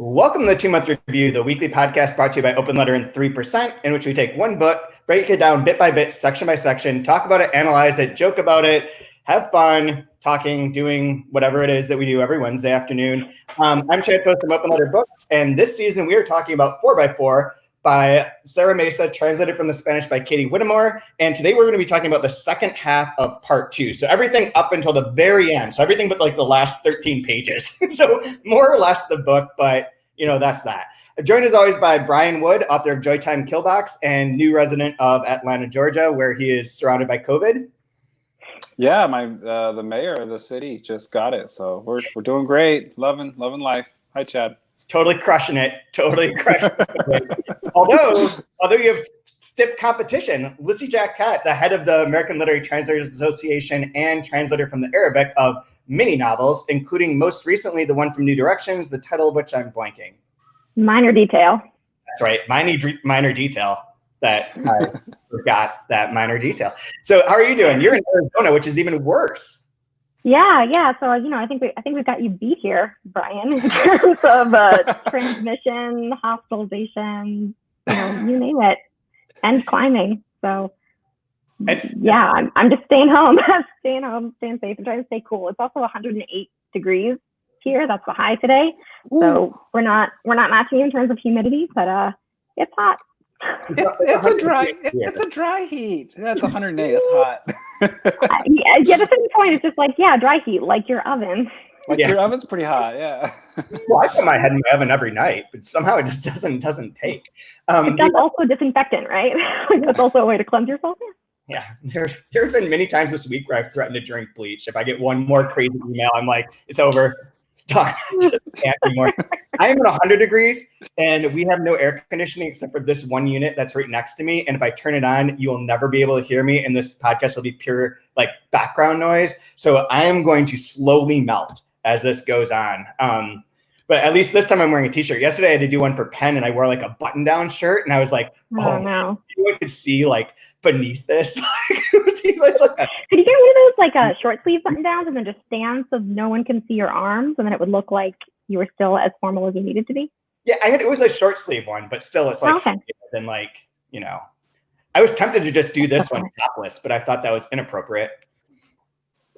Welcome to the 2-Month Review, the weekly podcast brought to you by Open Letter and 3%, in which we take one book, break it down bit by bit, section by section, talk about it, analyze it, joke about it, have fun, talking, doing whatever it is that we do every Wednesday afternoon. I'm Chad Post from Open Letter Books, and this season we are talking about 4x4 by Sarah Mesa, translated from the Spanish by Katie Whittemore. And today we're going to be talking about the second half of part 2. So everything up until the very end. So everything but like the last 13 pages. So more or less the book, but you know, that's that. Joined as always by Brian Wood, author of Joytime Killbox and new resident of Atlanta, Georgia, where he is surrounded by COVID. Yeah, the mayor of the city just got it. So we're doing great. Loving life. Hi, Chad. Totally crushing it. Although you have stiff competition, Lissie Jaquette, the head of the American Literary Translators Association and translator from the Arabic of many novels, including most recently the one from New Directions, the title of which I'm blanking. Minor Detail. That's right. Minor Detail. That I forgot that minor detail. So how are you doing? You're in Arizona, which is even worse. Yeah. So I think we've got you beat here, Brian, in terms of transmission, hospitalization, you name it, and climbing. So I'm just staying home, staying safe, and trying to stay cool. It's also 108 degrees here. That's the high today. Ooh. So we're not matching in terms of humidity, but it's hot. It's a dry heat. That's 108. It's hot. Yeah. At a certain point, it's just like dry heat, like your oven. Your oven's pretty hot. Yeah. Well, I put my head in my oven every night, but somehow it just doesn't take. That's also disinfectant, right? That's also a way to cleanse yourself. Yeah. There have been many times this week where I've threatened to drink bleach. If I get one more crazy email, I'm like, it's over. It's done. Just can't anymore. I am at 100 degrees, and we have no air conditioning except for this one unit that's right next to me. And if I turn it on, you will never be able to hear me. And this podcast will be pure like background noise. So I am going to slowly melt as this goes on. But at least this time I'm wearing a t-shirt. Yesterday I had to do one for Penn, and I wore like a button-down shirt, and I was like, oh no. You could see like beneath this. Could you get one of those like short sleeve button downs and then just stand so no one can see your arms, and then it would look like you were still as formal as you needed to be? Yeah, it was a short sleeve one, but still it's like okay. Then like, I was tempted to just do this one topless, but I thought that was inappropriate.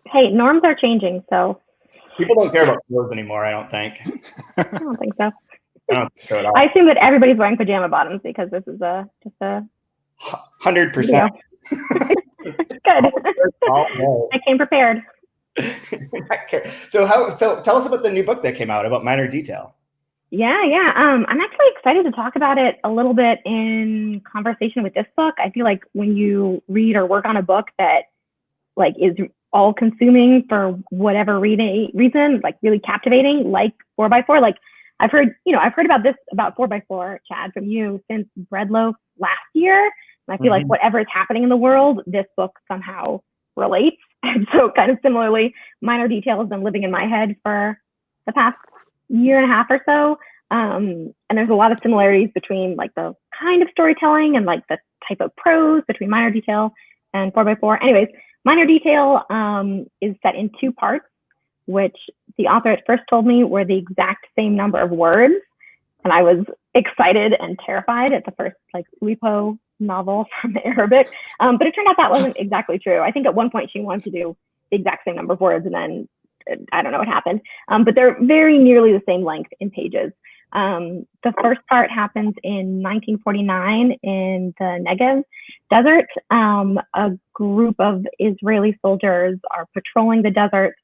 Hey, norms are changing, so people don't care about clothes anymore, I don't think. I don't think so. I don't think so at all. I assume that everybody's wearing pajama bottoms because this is just a 100%. Good. I came prepared. So tell us about the new book that came out about Minor Detail. Yeah. I'm actually excited to talk about it a little bit in conversation with this book. I feel like when you read or work on a book that like is all consuming for whatever reason, like really captivating, like 4x4. Like I've heard about 4x4, Chad, from you since Breadloaf last year. And I feel like whatever is happening in the world, this book somehow relates. And so kind of similarly, Minor Detail has been living in my head for the past year and a half or so. And there's a lot of similarities between like the kind of storytelling and like the type of prose between Minor Detail and 4x4. Anyways, Minor Detail is set in 2 parts, which the author at first told me were the exact same number of words. And I was excited and terrified at the first like Oulipo novel from Arabic. But it turned out that wasn't exactly true. I think at one point she wanted to do the exact same number of words, and then I don't know what happened. But they're very nearly the same length in pages. The first part happens in 1949 in the Negev desert. A group of Israeli soldiers are patrolling the desert,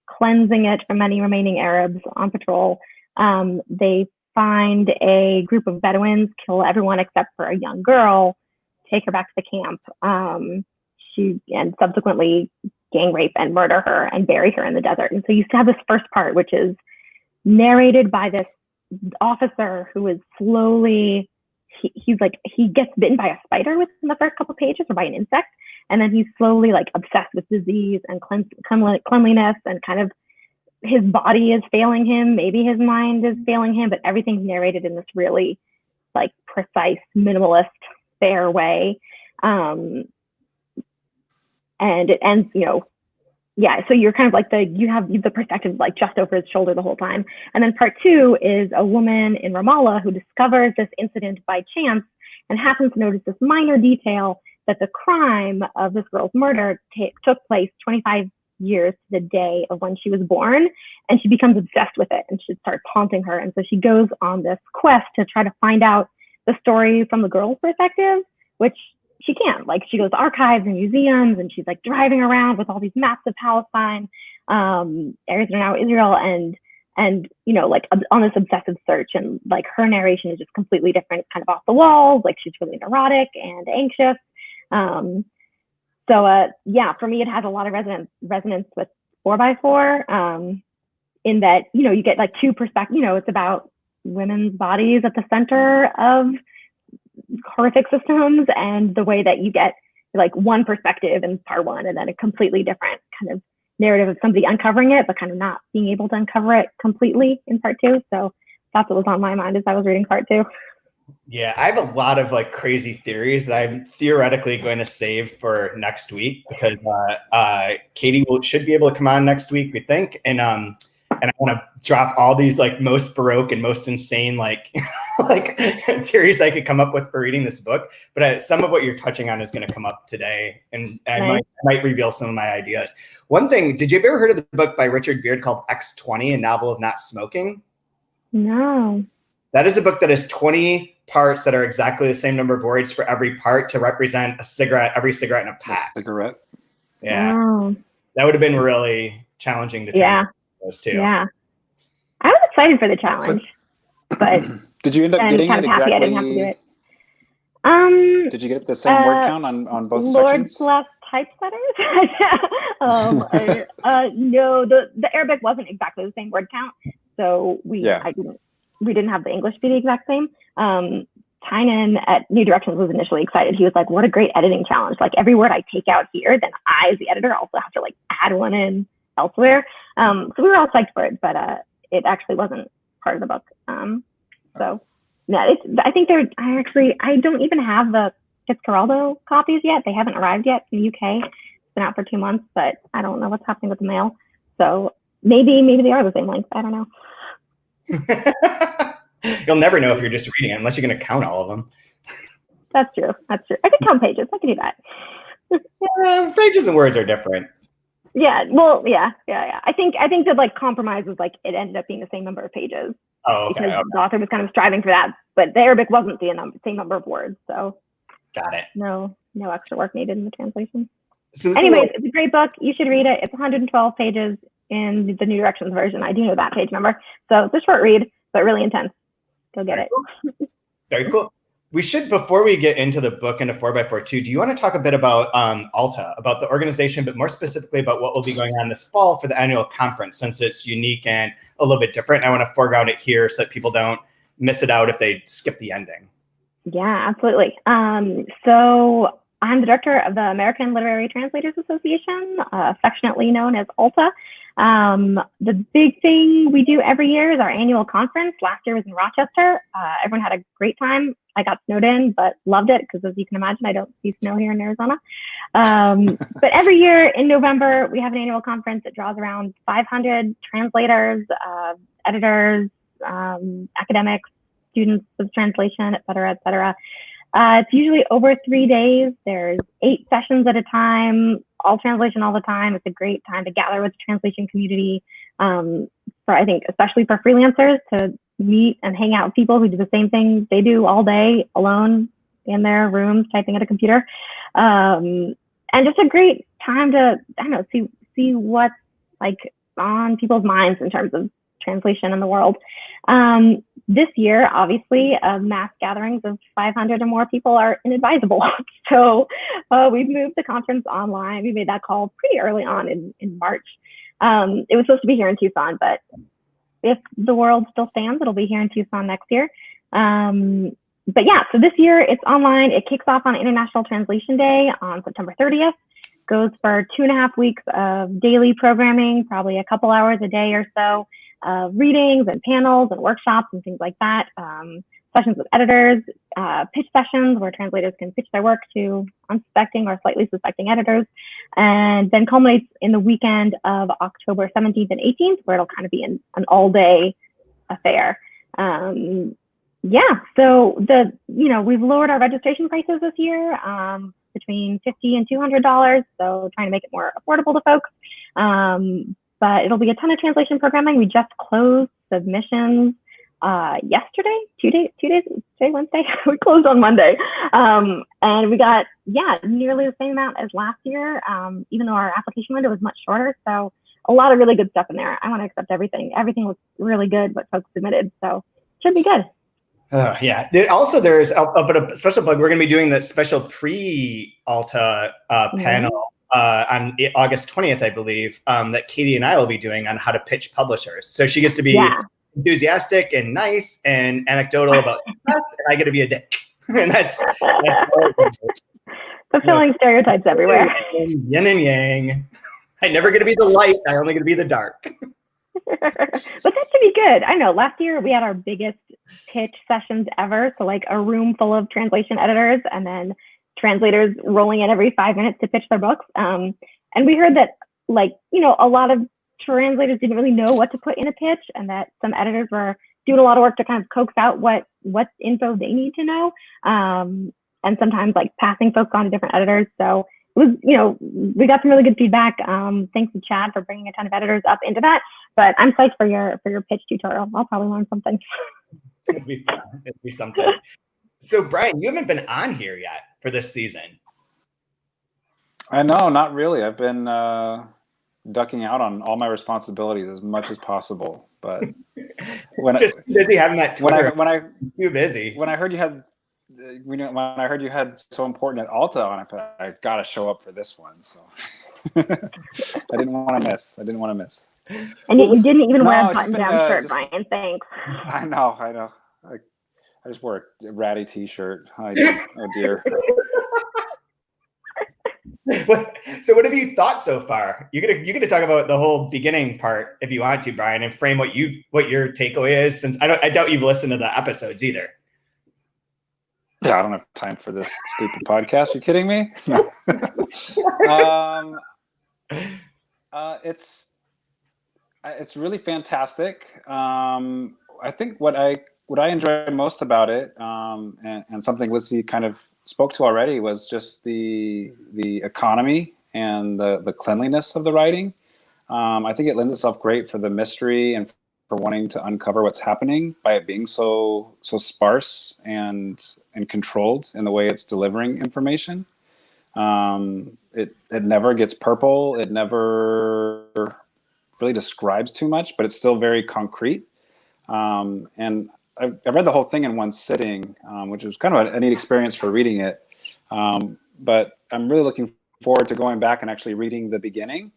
cleansing it from any remaining Arabs on patrol. They find a group of Bedouins, kill everyone except for a young girl, take her back to the camp, and subsequently gang rape and murder her and bury her in the desert. And so you have this first part, which is narrated by this officer who is slowly, he gets bitten by a spider within the first couple pages, or by an insect, and then he's slowly like obsessed with disease and cleanliness, and kind of his body is failing him, maybe his mind is failing him, but everything's narrated in this really like precise, minimalist, fair way. And it ends, yeah, so you're kind of like you have the perspective like just over his shoulder the whole time. And then part 2 is a woman in Ramallah who discovers this incident by chance and happens to notice this minor detail that the crime of this girl's murder took place 25 years to the day of when she was born, and she becomes obsessed with it, and she starts haunting her. And so she goes on this quest to try to find out the story from the girl's perspective, which she can't. Like, she goes to archives and museums, and she's like driving around with all these maps of Palestine, areas that are now Israel, and you know, like on this obsessive search, and like her narration is just completely different. It's kind of off the walls, like she's really neurotic and anxious. So yeah, for me, it has a lot of resonance with 4x4, in that, you know, you get like 2 perspectives. You know, it's about women's bodies at the center of horrific systems, and the way that you get like one perspective in part 1 and then a completely different kind of narrative of somebody uncovering it, but kind of not being able to uncover it completely in part 2. So that's what was on my mind as I was reading part 2. Yeah, I have a lot of like crazy theories that I'm theoretically going to save for next week, because Katie should be able to come on next week, we think, and I want to drop all these like most baroque and most insane like like theories I could come up with for reading this book. But some of what you're touching on is going to come up today, and I might reveal some of my ideas. One thing, did you ever heard of the book by Richard Beard called X20, a novel of not smoking? No. That is a book that has 20 parts that are exactly the same number of words for every part to represent a cigarette, every cigarette in a pack. A cigarette. Yeah. Wow. That would have been really challenging to translate those two. Yeah. I was excited for the challenge, but did you end up getting it exactly? I didn't have to do it. Did you get the same word count on both sections? Lord typesetters? No, the Arabic wasn't exactly the same word count, so we didn't have the English be the exact same. Tynan at New Directions was initially excited. He was like, "What a great editing challenge! Like, every word I take out here, then I, as the editor, also have to like add one in elsewhere." So we were all psyched for it, but it actually wasn't part of the book. So yeah, I think I don't even have the Fitzcarraldo copies yet. They haven't arrived yet from the UK. It's been out for 2 months, but I don't know what's happening with the mail. So maybe they are the same length. I don't know. You'll never know if you're just reading it unless you're going to count all of them. That's true. I could count pages. I could do that. Pages and words are different. Yeah. Well, yeah. I think that like compromise was like it ended up being the same number of pages. Oh, okay. Because the author was kind of striving for that, but the Arabic wasn't the same number of words. So got it. No extra work needed in the translation. So anyways, it's a great book. You should read it. It's 112 pages in the New Directions version. I do know that page number. So it's a short read, but really intense. Go get it. Cool. Very cool. We should, before we get into the book into 4x4 too, do you want to talk a bit about ALTA, about the organization, but more specifically about what will be going on this fall for the annual conference, since it's unique and a little bit different? I want to foreground it here so that people don't miss it out if they skip the ending. Yeah, absolutely. So I'm the director of the American Literary Translators Association, affectionately known as ALTA. The big thing we do every year is our annual conference. Last year was in Rochester. Everyone had a great time. I got snowed in, but loved it because, as you can imagine, I don't see snow here in Arizona. But every year in November, we have an annual conference that draws around 500 translators, editors, academics, students of translation, et cetera, et cetera. It's usually over 3 days. There's 8 sessions at a time, all translation all the time. It's a great time to gather with the translation community, I think, especially for freelancers, to meet and hang out with people who do the same thing they do all day, alone in their rooms, typing at a computer. And just a great time to, see what's like on people's minds in terms of translation in the world. This year, obviously, mass gatherings of 500 or more people are inadvisable. So we've moved the conference online. We made that call pretty early on in March. It was supposed to be here in Tucson, but if the world still stands, it'll be here in Tucson next year. But yeah, so this year it's online. It kicks off on International Translation Day on September 30th. Goes for 2.5 weeks of daily programming, probably a couple hours a day or so. Readings and panels and workshops and things like that. sessions with editors, pitch sessions where translators can pitch their work to unsuspecting or slightly suspecting editors, and then culminates in the weekend of October 17th and 18th, where it'll kind of be an all-day affair. So we've lowered our registration prices this year, between $50 and $200, so trying to make it more affordable to folks. But it'll be a ton of translation programming. We just closed submissions yesterday, today, Wednesday. We closed on Monday. And we got, nearly the same amount as last year, even though our application window was much shorter. So a lot of really good stuff in there. I want to accept everything. Everything looks really good, what folks submitted. So it should be good. There's a special plug. We're going to be doing that special pre-ALTA panel on August 20th, I believe, that Katie and I will be doing on how to pitch publishers. So she gets to be enthusiastic and nice and anecdotal about success, and I get to be a dick. And that's fulfilling stereotypes everywhere. Yin and yang. I never get to be the light. I only get to be the dark. But that should be good. I know last year we had our biggest pitch sessions ever. So like a room full of translation editors and then translators rolling in every 5 minutes to pitch their books. And we heard that a lot of translators didn't really know what to put in a pitch, and that some editors were doing a lot of work to kind of coax out what info they need to know. And sometimes passing folks on to different editors. So it was, we got some really good feedback. Thanks to Chad for bringing a ton of editors up into that. But I'm psyched for your pitch tutorial. I'll probably learn something. It'll be fun. It'll be something. So Brian, you haven't been on here yet for this season. I know, not really. I've been ducking out on all my responsibilities as much as possible. But when just busy having that Twitter. When I too busy. When I heard you had. When I heard you had so important at ALTA on it, but I got to show up for this one. So I didn't want to miss. And you didn't even wear a button-down shirt, Brian. Thanks. I know. I just wore a ratty T-shirt. Oh dear. So what have you thought so far? You're gonna talk about the whole beginning part if you want to, Brian, and frame what your takeaway is. Since I doubt you've listened to the episodes either. Yeah, I don't have time for this stupid podcast. You kidding me? No. It's really fantastic. I think what I enjoyed most about it, and something Lissie kind of spoke to already, was just the economy and the cleanliness of the writing. I think it lends itself great for the mystery and for wanting to uncover what's happening by it being so sparse and controlled in the way it's delivering information. It never gets purple. It never really describes too much, but it's still very concrete. And I read the whole thing in one sitting, which was kind of a neat experience for reading it. But I'm really looking forward to going back and actually reading the beginning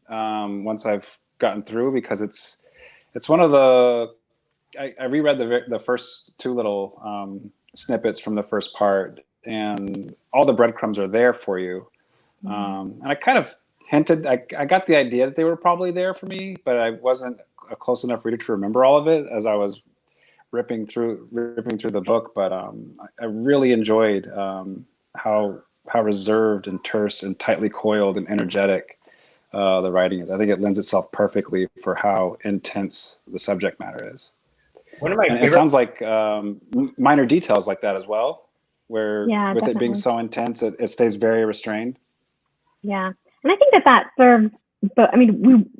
once I've gotten through, because it's one of the, I reread the first two little snippets from the first part, and all the breadcrumbs are there for you. And I kind of hinted, I got the idea that they were probably there for me, but I wasn't a close enough reader to remember all of it as I was ripping through the book. But I really enjoyed how reserved and terse and tightly coiled and energetic the writing is. I think it lends itself perfectly for how intense the subject matter is. It sounds like minor details like that as well, where with definitely. It being so intense, it stays very restrained. Yeah, and I think that serves. But I mean,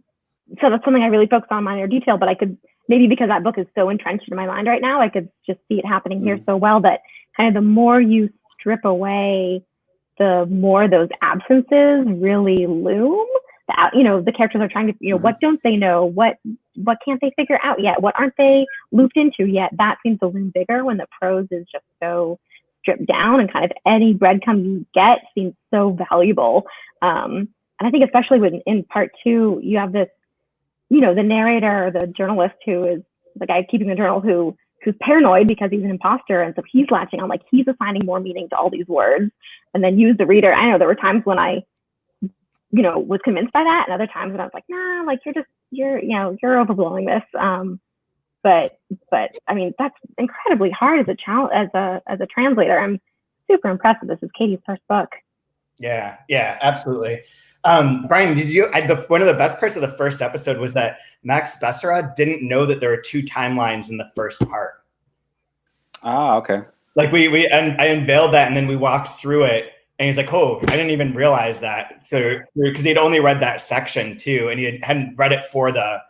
so that's something I really focus on, minor detail. But I could maybe, because that book is so entrenched in my mind right now, I could just see it happening here so well that kind of the more you strip away, the more those absences really loom. The characters are trying to, what don't they know? What can't they figure out yet? What aren't they looped into yet? That seems to loom bigger when the prose is just so stripped down, and kind of any breadcrumb you get seems so valuable. And I think especially when in part two, you have this, the narrator, the journalist who is the guy keeping the journal who's paranoid because he's an imposter. And so he's latching on, he's assigning more meaning to all these words. And then you as the reader, I know there were times when I, was convinced by that, and other times when I was like, nah, you're overblowing this. but I mean, that's incredibly hard as a translator. I'm super impressed that this is Katie's first book. Yeah, absolutely. Brian, one of the best parts of the first episode was that Max Besserad didn't know that there were 2 timelines in the first part. Ah, okay. Like I unveiled that, and then we walked through it, and he's like, "Oh, I didn't even realize that." So because he'd only read that section too, and he hadn't read it for the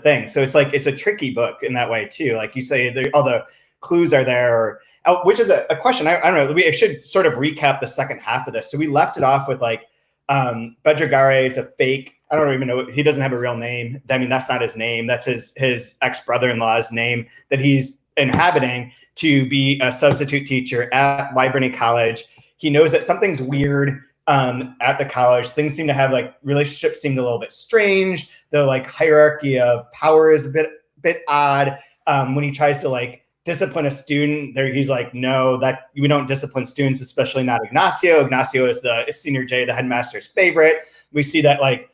thing. So it's like it's a tricky book in that way too. Like you say, all the clues are there, which is a question. I don't know. I should sort of recap the second half of this. So we left it off with like Bedregare is a fake. I don't even know. He doesn't have a real name. I mean, that's not his name. That's his ex-brother-in-law's name that he's inhabiting to be a substitute teacher at Wyburny College. He knows that something's weird at the college. Things seem to have like relationships seemed a little bit strange. The like hierarchy of power is a bit odd. When he tries to like discipline a student, he's like, no, that we don't discipline students, especially not Ignacio. Ignacio is the senior J, the headmaster's favorite. We see that like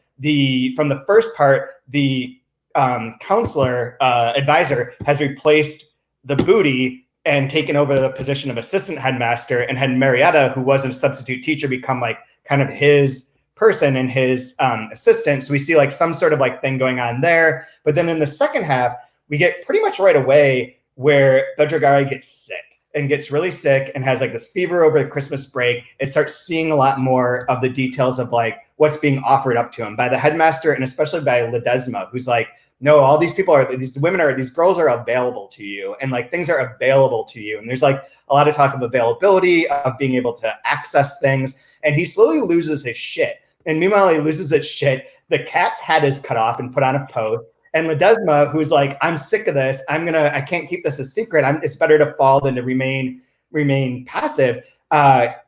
from the first part, the counselor advisor has replaced the booty and taken over the position of assistant headmaster, and had Marietta, who was a substitute teacher, become like kind of his person and his assistant. So we see like some sort of like thing going on there. But then in the second half, we get pretty much right away where Bedregare gets sick and gets really sick and has like this fever over the Christmas break. It starts seeing a lot more of the details of like what's being offered up to him by the headmaster, and especially by Ledesma, who's like, no, all these these girls are available to you, and like things are available to you. And there's like a lot of talk of availability, of being able to access things. And he slowly loses his shit. And meanwhile, he loses his shit. The cat's head is cut off and put on a post. And Ledesma, who's like, I'm sick of this. I can't keep this a secret. It's better to fall than to remain passive,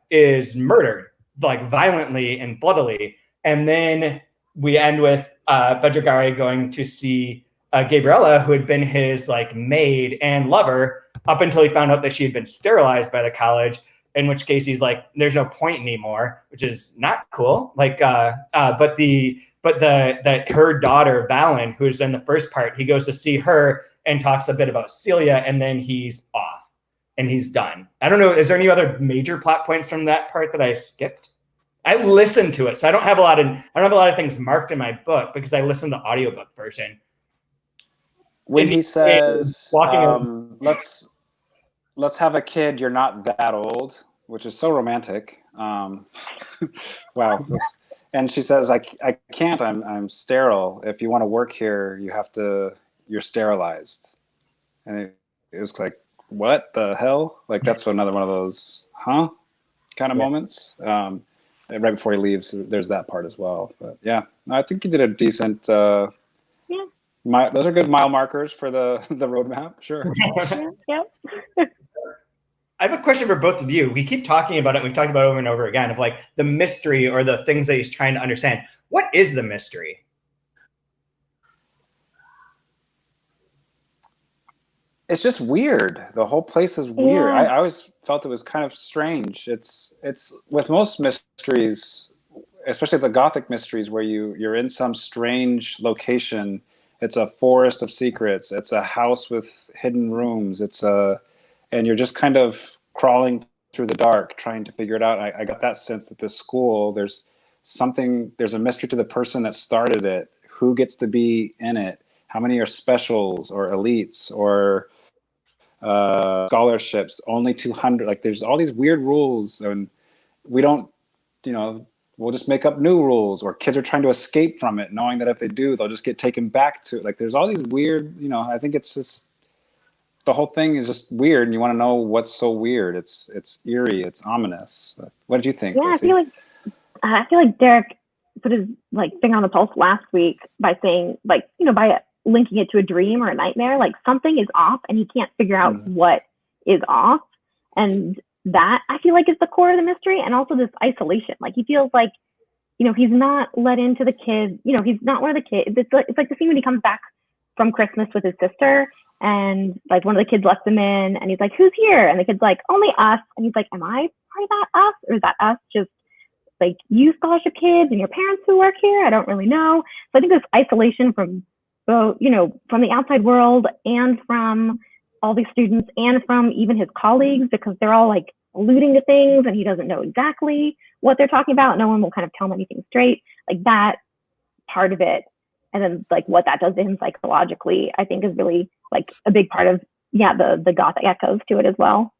is murdered, like violently and bloodily. And then we end with Bedregare going to see Gabriella, who had been his like maid and lover up until he found out that she had been sterilized by the college, in which case he's like, there's no point anymore, which is not cool. Like, but her daughter, Valen, who's in the first part, he goes to see her and talks a bit about Celia, and then he's off and he's done. I don't know. Is there any other major plot points from that part that I skipped? I listened to it, so I don't have a lot of things marked in my book because I listened to the audiobook version. When he says, let's have a kid, you're not that old, which is so romantic. Wow. And she says, I can't, I'm sterile. If you want to work here, you're sterilized. And it was like, what the hell? Like, that's another one of those, kind of moments. Right before he leaves, there's that part as well. But yeah, I think you did a decent, those are good mile markers for the roadmap, sure. Yep. I have a question for both of you. We keep talking about it. We've talked about it over and over again of like the mystery or the things that he's trying to understand. What is the mystery? It's just weird. The whole place is weird. Yeah. I always felt it was kind of strange. It's with most mysteries, especially the Gothic mysteries, where you're in some strange location. It's a forest of secrets. It's a house with hidden rooms. And you're just kind of crawling through the dark, trying to figure it out. I got that sense that this school, there's a mystery to the person that started it. Who gets to be in it? How many are specials or elites or scholarships? Only 200. Like, there's all these weird rules, and we don't, we'll just make up new rules, or kids are trying to escape from it, knowing that if they do, they'll just get taken back to it. Like, there's all these weird, I think it's just, the whole thing is just weird, and you want to know what's so weird. It's eerie, it's ominous. But what did you think? Yeah, Lissie? I feel like Derek put his like finger on the pulse last week by saying, like, by linking it to a dream or a nightmare, like something is off and he can't figure out what is off. And that, I feel like, is the core of the mystery. And also this isolation. Like, he feels like, he's not let into the kids, he's not one of the kids. It's like the scene when he comes back from Christmas with his sister, and like one of the kids lets him in, and he's like, who's here? And the kid's like, only us. And he's like, am I part of that us? Or is that us just like you scholarship kids and your parents who work here? I don't really know. So I think this isolation from both, from the outside world and from all these students and from even his colleagues, because they're all like alluding to things and he doesn't know exactly what they're talking about. No one will kind of tell him anything straight, like that part of it. And then like what that does to him psychologically, I think is really like a big part of, the Gothic echoes to it as well.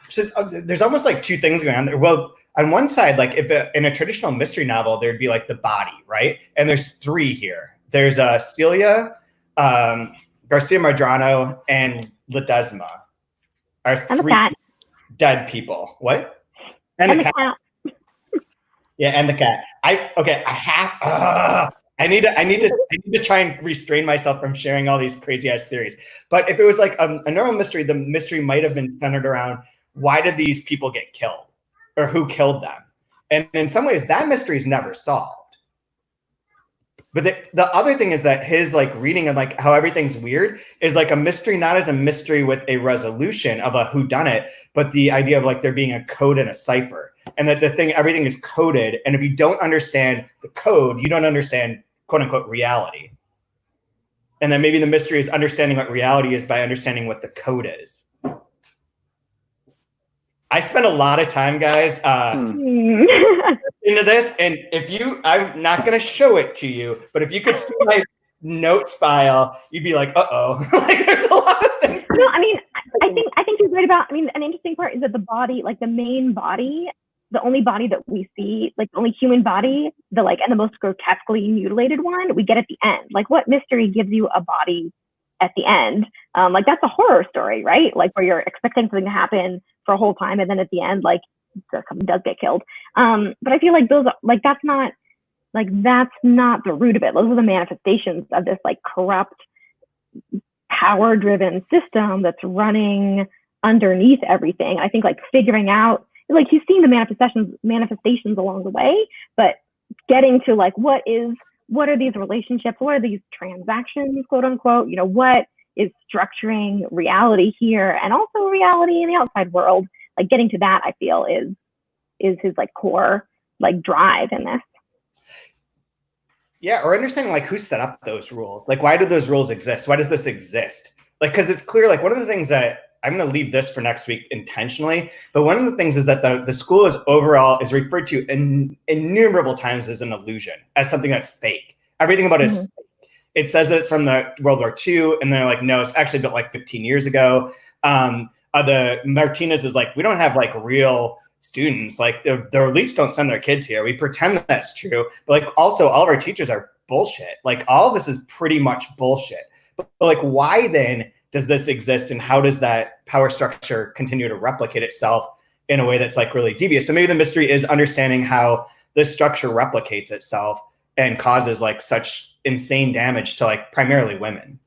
So there's almost like two things going on there. Well, on one side, like if in a traditional mystery novel, there'd be like the body, right? And there's three here. There's Celia, Garcia Mardrano, and Ledesma are And the three cat. dead people. What? And the cat. Yeah, and the cat. I need to try and restrain myself from sharing all these crazy ass theories. But if it was like a normal mystery, the mystery might have been centered around why did these people get killed, or who killed them? And in some ways, that mystery is never solved. But the other thing is that his like reading of like how everything's weird is like a mystery, not as a mystery with a resolution of a whodunit, but the idea of like there being a code and a cipher, and that everything is coded. And if you don't understand the code, you don't understand quote unquote reality. And then maybe the mystery is understanding what reality is by understanding what the code is. I spent a lot of time, guys, into this, and I'm not going to show it to you, but if you could see my notes file, you'd be like, uh-oh. Like, there's a lot of things. No, I mean, I think you're right about, an interesting part is that the body, like the main body, the only body that we see, like the only human body, and the most grotesquely mutilated one, we get at the end. Like, what mystery gives you a body at the end? Like, that's a horror story, right? Like, where you're expecting something to happen for a whole time, and then at the end, like, something does get killed. But I feel like those, like, that's not the root of it. Those are the manifestations of this like corrupt, power-driven system that's running underneath everything. I think like figuring out, like, he's seeing the manifestations along the way, but getting to like what are these relationships, what are these transactions, quote unquote, what is structuring reality here and also reality in the outside world. Like, getting to that, I feel is his like core like drive in this. Yeah, or understanding like who set up those rules. Like, why do those rules exist? Why does this exist? Like, because it's clear, like, one of the things that I'm going to leave this for next week intentionally, but one of the things is that the school is referred to innumerable times as an illusion, as something that's fake. Everything about it is fake. It says it's from the World War II, and they're like, no, it's actually built like 15 years ago. The Martinez is like, we don't have like real students. Like, the elites don't send their kids here. We pretend that's true, but like also all of our teachers are bullshit. Like, all of this is pretty much bullshit. But like, why then does this exist, and how does that power structure continue to replicate itself in a way that's like really devious? So maybe the mystery is understanding how this structure replicates itself and causes like such insane damage to like primarily women.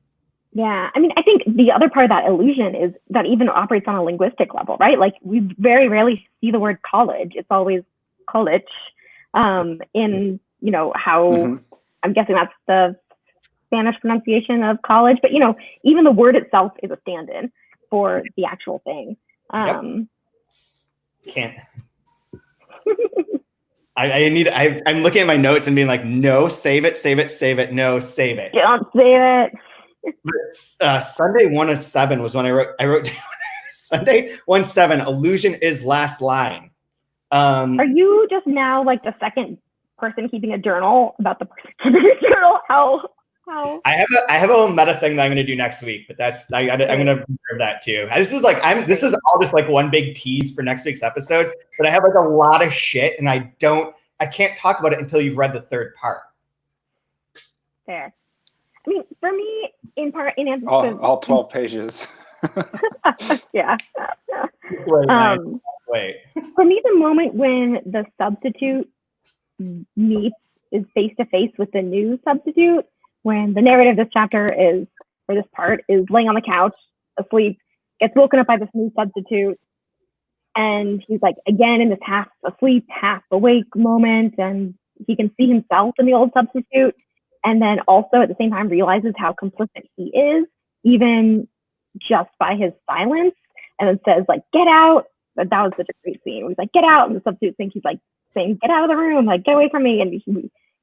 Yeah, I think the other part of that illusion is that even operates on a linguistic level, right? Like, we very rarely see the word college. It's always college. In how I'm guessing that's the Spanish pronunciation of college, but even the word itself is a stand-in for the actual thing. Can't. I'm looking at my notes and being like, no, save it, no, save it. Don't save it. But, Sunday 1:07 was when I wrote down Sunday 1:07, illusion is last line. Are you just now like the second person keeping a journal about the person keeping a journal? How? I have a little meta thing that I'm going to do next week, but I'm going to reserve that too. This is all just like one big tease for next week's episode, but I have like a lot of shit, and I can't talk about it until you've read the third part. Fair. I mean, for me, in answer to all 12 pages. Yeah. Wait. For me, the moment when the substitute is face to face with the new substitute, when the narrative of this chapter this part is laying on the couch, asleep, gets woken up by this new substitute, and he's like again in this half asleep, half awake moment, and he can see himself in the old substitute. And then also at the same time realizes how complicit he is, even just by his silence, and then says like, get out. But that was such a great scene. He's like, get out. And the substitute thinks he's like saying, get out of the room, like, get away from me. And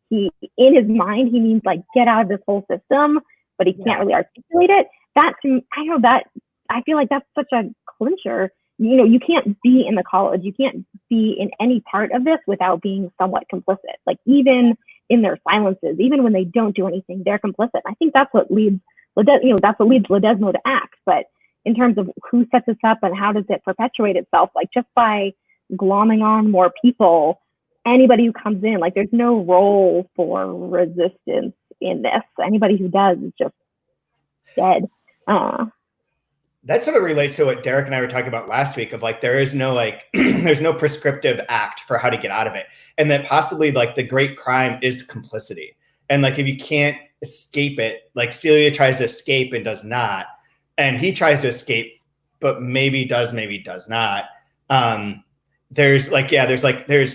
he in his mind, he means like, get out of this whole system. but he can't really articulate it. I feel like that's such a clincher. You know, you can't be in the college, you can't be in any part of this without being somewhat complicit. Like even in their silences, even when they don't do anything, they're complicit. I think that's what leads Ledesma to act. But in terms of who sets this up and how does it perpetuate itself, like just by glomming on more people, anybody who comes in, like there's no role for resistance in this. Anybody who does is just dead. That sort of relates to what Derek and I were talking about last week of like, there is no like, there's no prescriptive act for how to get out of it. And that possibly like the great crime is complicity. And like, if you can't escape it, like Celia tries to escape and does not, and he tries to escape, but maybe does not.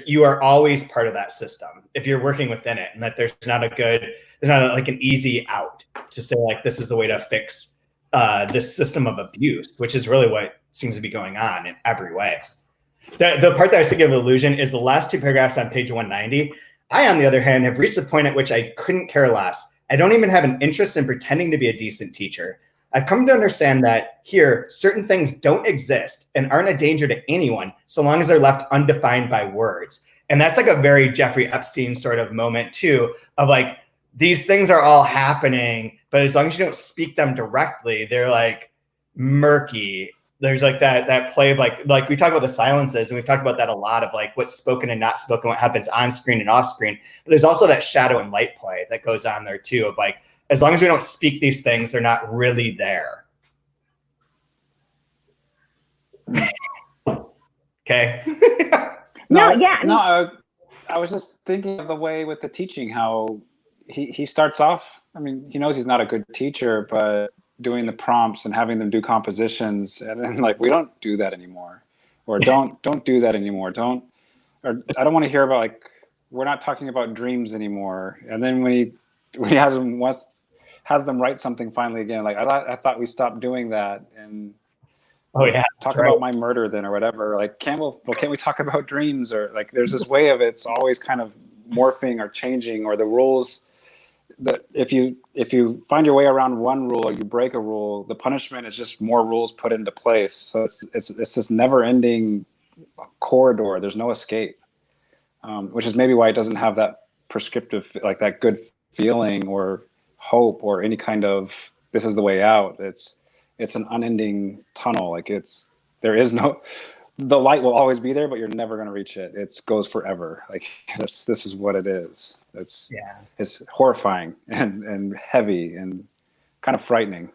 You are always part of that system if you're working within it, and that there's not like an easy out to say like, this is the way to fix this system of abuse, which is really what seems to be going on in every way. The part that I was thinking of illusion is the last two paragraphs on page 190. I, on the other hand, have reached the point at which I couldn't care less. I don't even have an interest in pretending to be a decent teacher. I've come to understand that here, certain things don't exist and aren't a danger to anyone so long as they're left undefined by words. And that's like a very Jeffrey Epstein sort of moment too, of like, these things are all happening, but as long as you don't speak them directly, they're like murky. There's like that play of like we talk about the silences, and we've talked about that a lot of like what's spoken and not spoken, what happens on screen and off screen. But there's also that shadow and light play that goes on there too, of like, as long as we don't speak these things, they're not really there. Okay. I was just thinking of the way with the teaching, how he starts off, I mean, he knows he's not a good teacher, but doing the prompts and having them do compositions, and then like, we don't do that anymore, or don't do that anymore. I don't want to hear about like, we're not talking about dreams anymore. And then when he has them write something finally again, like I thought we stopped doing that, and talk about my murder then, or whatever. Like, can't we talk about dreams? Or like, there's this way of it's always kind of morphing or changing, or the rules that if you find your way around one rule or you break a rule, the punishment is just more rules put into place. So it's this never-ending corridor. There's no escape, which is maybe why it doesn't have that prescriptive, like that good feeling or hope or any kind of this is the way out. It's an unending tunnel. Like the light will always be there, but you're never going to reach it. It goes forever. Like this is what it is. It's horrifying and heavy and kind of frightening,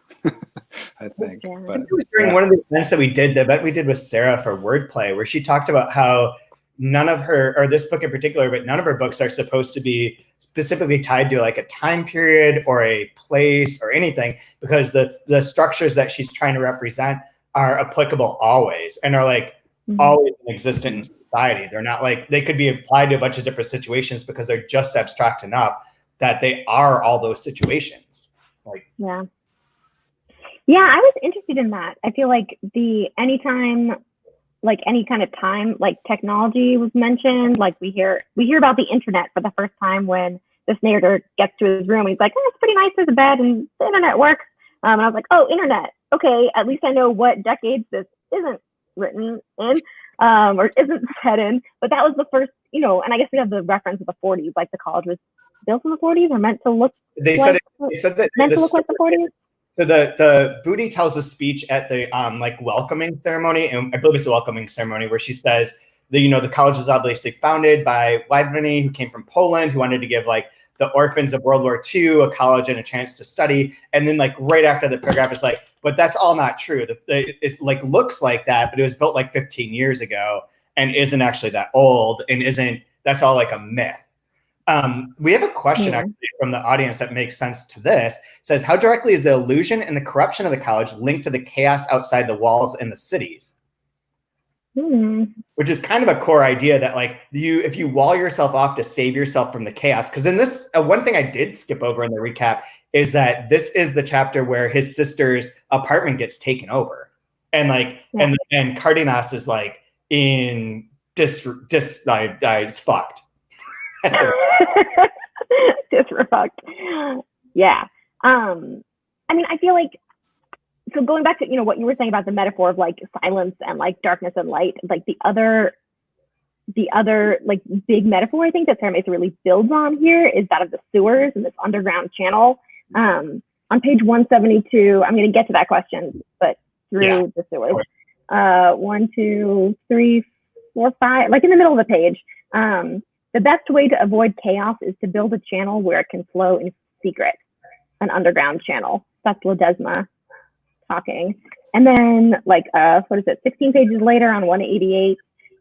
I think. Yeah. But it was during one of the events that we did, the event we did with Sarah for Wordplay, where she talked about how none of her, or this book in particular, but none of her books are supposed to be specifically tied to like a time period or a place or anything, because the structures that she's trying to represent are applicable always and are like always existent in society. They're not like, they could be applied to a bunch of different situations because they're just abstract enough that they are all those situations. Like, yeah, I was interested in that. I feel like anytime like any kind of time, like technology was mentioned, like we hear about the internet for the first time when this narrator gets to his room. He's like, oh, it's pretty nice, there's a bed and the internet works. And I was like, oh, internet. Okay, at least I know what decades this isn't written in, or isn't set in. But that was the first, and I guess we have the reference of the 40s, like the college was built in the 40s or meant to look they said that meant to look like the 40s. So the Booty tells a speech at the like welcoming ceremony, and I believe it's the welcoming ceremony, where she says the college was obviously founded by Wadmany, who came from Poland, who wanted to give like the orphans of World War II a college and a chance to study. And then like right after the paragraph, it's like, but that's all not true. It like looks like that, but it was built like 15 years ago and isn't actually that old, and that's all like a myth. We have a question actually from the audience that makes sense to this. It says, how directly is the illusion and the corruption of the college linked to the chaos outside the walls in the cities? Which is kind of a core idea that like if you wall yourself off to save yourself from the chaos, because in this, one thing I did skip over in the recap is that this is the chapter where his sister's apartment gets taken over. And like, and Cardenas is like in it's fucked. Just fucked. Yeah. I mean, I feel like, so going back to, what you were saying about the metaphor of like silence and like darkness and light, like the other like big metaphor I think that Sarah Mason really builds on here is that of the sewers and this underground channel. On page 172, I'm going to get to that question, but through the sewers. 1, 2, 3, 4, 5, like in the middle of the page. The best way to avoid chaos is to build a channel where it can flow in secret, an underground channel. That's Ledesma talking. And then like, 16 pages later on 188,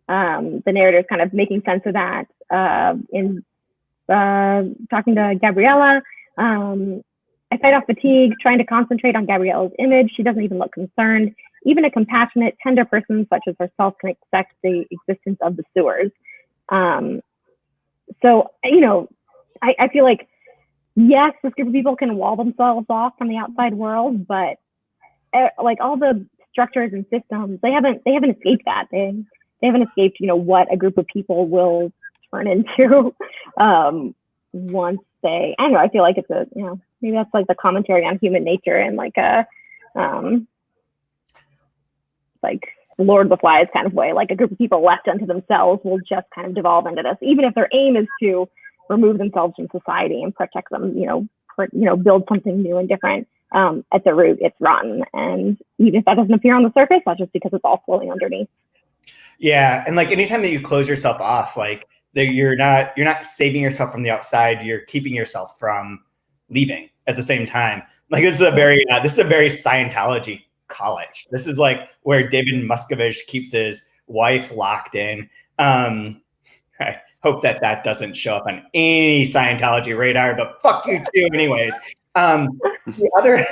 the narrator is kind of making sense of that in talking to Gabriella. I fight off fatigue, trying to concentrate on Gabriella's image. She doesn't even look concerned. Even a compassionate, tender person such as herself can accept the existence of the sewers. So, I feel like, yes, this group of people can wall themselves off from the outside world, but like all the structures and systems, they haven't escaped that. They haven't escaped, what a group of people will turn into once they, I don't know, I feel like it's a, maybe that's like the commentary on human nature and like a, like Lord of the Flies kind of way, like a group of people left unto themselves will just kind of devolve into this, even if their aim is to remove themselves from society and protect them, build something new and different. At the root, it's rotten. And even if that doesn't appear on the surface, that's just because it's all flowing underneath. Yeah. And like anytime that you close yourself off, like you're not saving yourself from the outside, you're keeping yourself from leaving at the same time. Like this is a very Scientology college. This is like where David Muscovich keeps his wife locked in. I hope that doesn't show up on any Scientology radar, but fuck you too anyways. The other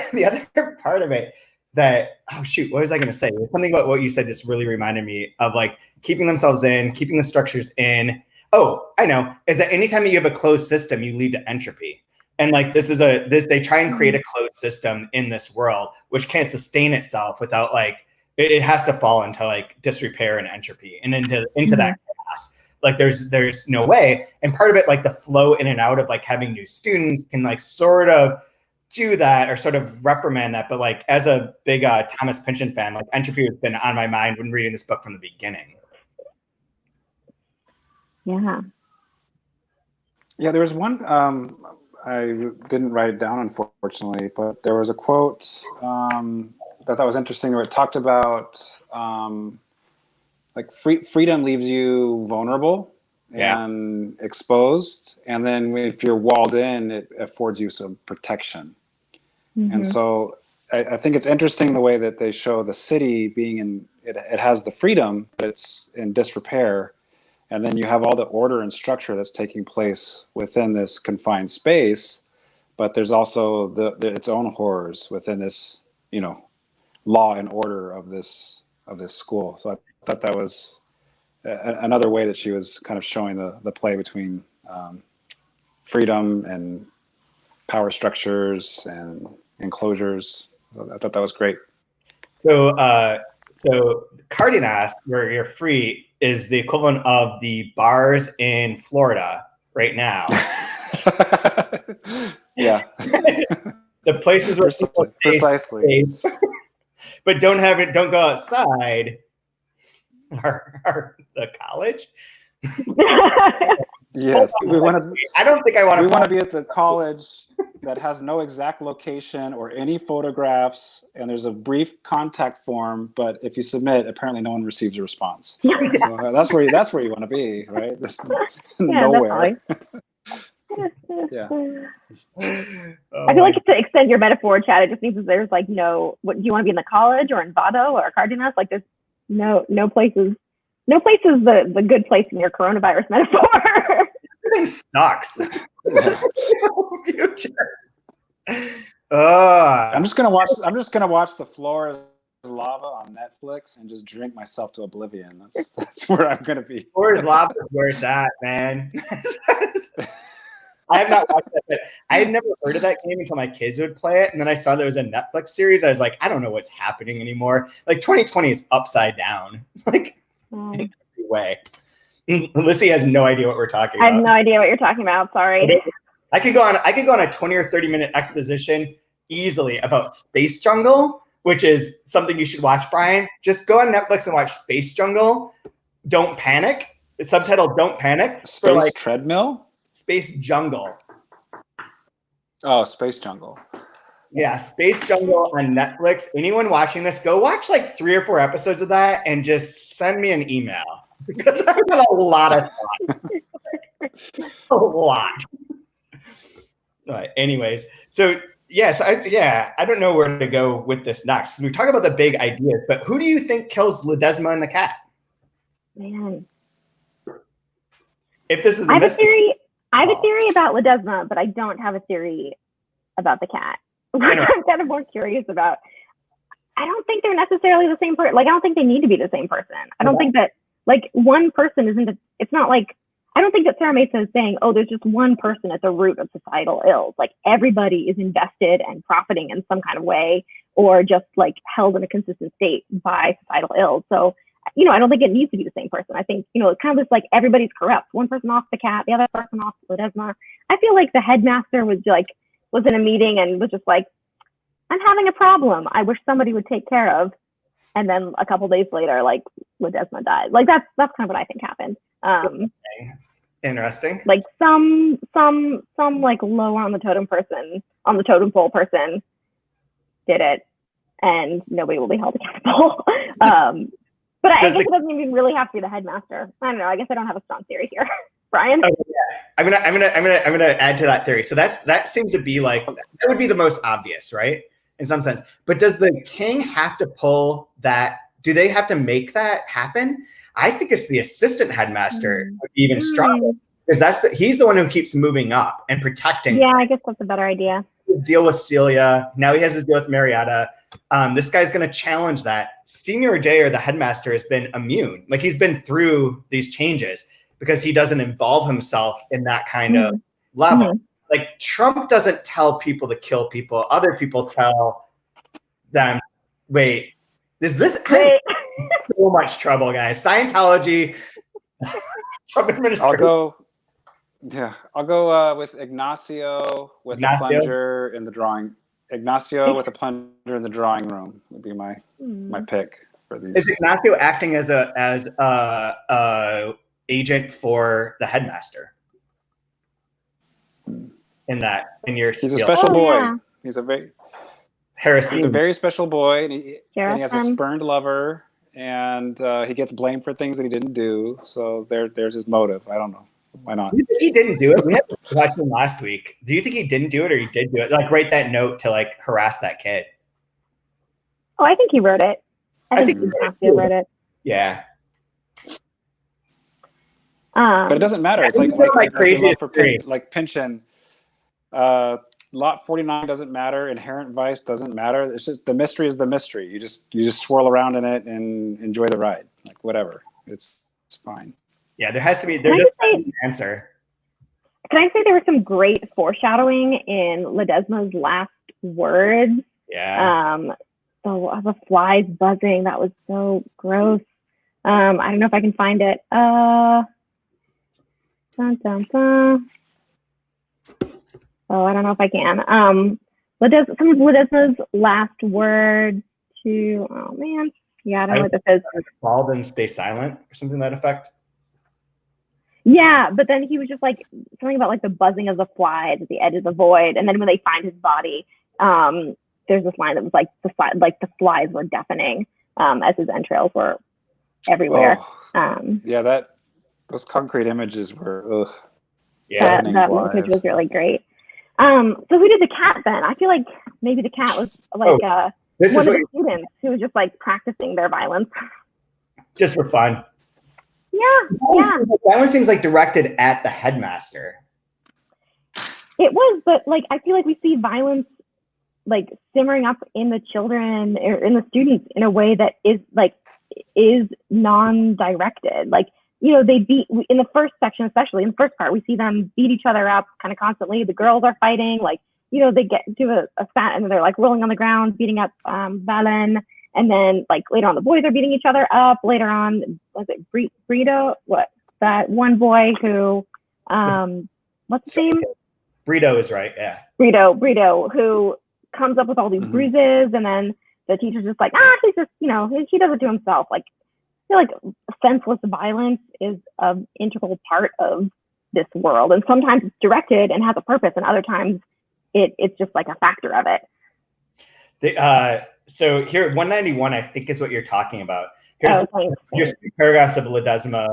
part of it that, what was I going to say? Something about what you said just really reminded me of like keeping themselves in, keeping the structures in. Oh, I know, is that anytime you have a closed system, you lead to entropy. And like they try and create a closed system in this world, which can't sustain itself without like, it has to fall into like disrepair and entropy and into that chaos. Like there's no way. And part of it, like the flow in and out of like having new students can like sort of do that or sort of reprimand that. But like as a big Thomas Pynchon fan, like entropy has been on my mind when reading this book from the beginning. Yeah. Yeah, there was one, I didn't write it down, unfortunately, but there was a quote that I thought was interesting where it talked about like freedom leaves you vulnerable and exposed. And then if you're walled in, it affords you some protection. And so I think it's interesting the way that they show the city being in, it has the freedom, but it's in disrepair. And then you have all the order and structure that's taking place within this confined space, but there's also its own horrors within this, law and order of this school. So I thought that was another way that she was kind of showing the play between freedom and power structures and enclosures. So I thought that was great. So Cardenas, where you're free, is the equivalent of the bars in Florida right now. Yeah. The places where people precisely. But don't go outside are the college. Yes, we want to. I don't think I want to. We want to be at the college that has no exact location or any photographs, and there's a brief contact form. But if you submit, apparently no one receives a response. So that's where you want to be, right? Nowhere. Yeah. I feel like to extend your metaphor, Chad, it just means that there's like no. What do you want to be in the college or in Vado or Cardenas? Like there's no places. No place is the good place in your coronavirus metaphor. Everything sucks. Future. I'm just gonna watch The Floor is Lava on Netflix and just drink myself to oblivion. That's where I'm gonna be. Floor is Lava is where it's at, man. I have not watched that, but I had never heard of that game until my kids would play it, and then I saw there was a Netflix series. I was like, I don't know what's happening anymore. Like 2020 is upside down. Like. In every way. Lissie has no idea what we're talking about. I have no idea what you're talking about. Sorry. I could go on a 20 or 30 minute exposition easily about Space Jungle, which is something you should watch, Brian. Just go on Netflix and watch Space Jungle. Don't panic. The subtitle "Don't Panic" Space for like treadmill. Space Jungle. Oh, Space Jungle. Yeah, Space Jungle on Netflix. Anyone watching this, go watch like 3 or 4 episodes of that and just send me an email because I've got a lot of thoughts. A lot. Anyways, so yes, I don't know where to go with this next. We talk about the big ideas, but who do you think kills Ledesma and the cat? Man, If this is I have a theory about Ledesma, but I don't have a theory about the cat. I'm kind of more curious about. I don't think they're necessarily the same person. Like, I don't think they need to be the same person. I don't think that like one person isn't. It's not like. I don't think that Sarah Mesa is saying, oh, there's just one person at the root of societal ills. Like, everybody is invested and profiting in some kind of way, or just like held in a consistent state by societal ills. So, I don't think it needs to be the same person. I think, it's kind of just like everybody's corrupt. One person off the cat, the other person off Ledesma. I feel like the headmaster was in a meeting and was just like, I'm having a problem. I wish somebody would take care of. And then a couple days later, like, Ledesma died. Like, that's kind of what I think happened. Interesting. Like some like lower on the totem pole person did it, and nobody will be held accountable. But I guess it doesn't even really have to be the headmaster. I don't know. I guess I don't have a strong theory here. Brian? Okay, yeah. I'm gonna add to that theory. So that seems to be like that would be the most obvious, right? In some sense. But does the king have to pull that? Do they have to make that happen? I think it's the assistant headmaster would be even stronger because he's the one who keeps moving up and protecting. Yeah, I guess that's a better idea. Deal with Celia. Now he has his deal with Marietta. This guy's going to challenge that. Senior J, or the headmaster, has been immune. Like, he's been through these changes because he doesn't involve himself in that kind of level. Like, Trump doesn't tell people to kill people. Other people tell them, wait, is this so much trouble, guys? Scientology, Trump administration. I'll go with Ignacio with the plunger in the drawing. Ignacio with a plunger in the drawing room would be my pick for these. Is Ignacio acting as a agent for the headmaster? He's a special boy. Yeah. He's a very Harrison. He's a very special boy, and he has a spurned lover, and he gets blamed for things that he didn't do. So there's his motive. I don't know. Why not? Do you think he didn't do it? We had to watch him last week. Do you think he didn't do it, or he did do it? Like, write that note to like harass that kid. Oh, I think he wrote it. I think he wrote it. Yeah. But it doesn't matter. It's like crazy for pension. Lot 49 doesn't matter. Inherent vice doesn't matter. It's just the mystery is the mystery. You just swirl around in it and enjoy the ride. Like, whatever. It's fine. Yeah, there has to be an answer. Can I say there was some great foreshadowing in Ledesma's last words? Yeah. The flies buzzing, that was so gross. I don't know if I can find it. Dun, dun, dun. Oh, I don't know if I can. Some of Ledesma's last word to, oh man. Yeah, I don't know what this is. Bald and stay silent or something to that effect. Yeah, but then he was just like something about like the buzzing of the flies at the edge of the void, and then when they find his body, there's this line that was like the flies were deafening, as his entrails were everywhere. Yeah, those concrete images were. Yeah, that image was really great. So who did the cat then? I feel like maybe the cat was like one of the students who was just like practicing their violence, just for fun. Yeah. That one seems like directed at the headmaster. It was, but like I feel like we see violence like simmering up in the children or in the students in a way that is non-directed. Like, they beat in the first section, especially in the first part, we see them beat each other up kind of constantly. The girls are fighting, like, they get to a spat and they're like rolling on the ground, beating up Valen. And then, like, later on, the boys are beating each other up. Later on, was it Brito? What? That one boy who, what's his name? Brito is right, yeah. Brito, who comes up with all these Mhm. bruises, and then the teacher's just like, he's just, he does it to himself. Like, I feel like senseless violence is an integral part of this world, and sometimes it's directed and has a purpose, and other times it's just like a factor of it. So here, 191, I think, is what you're talking about. Here's three paragraphs of Ledesma,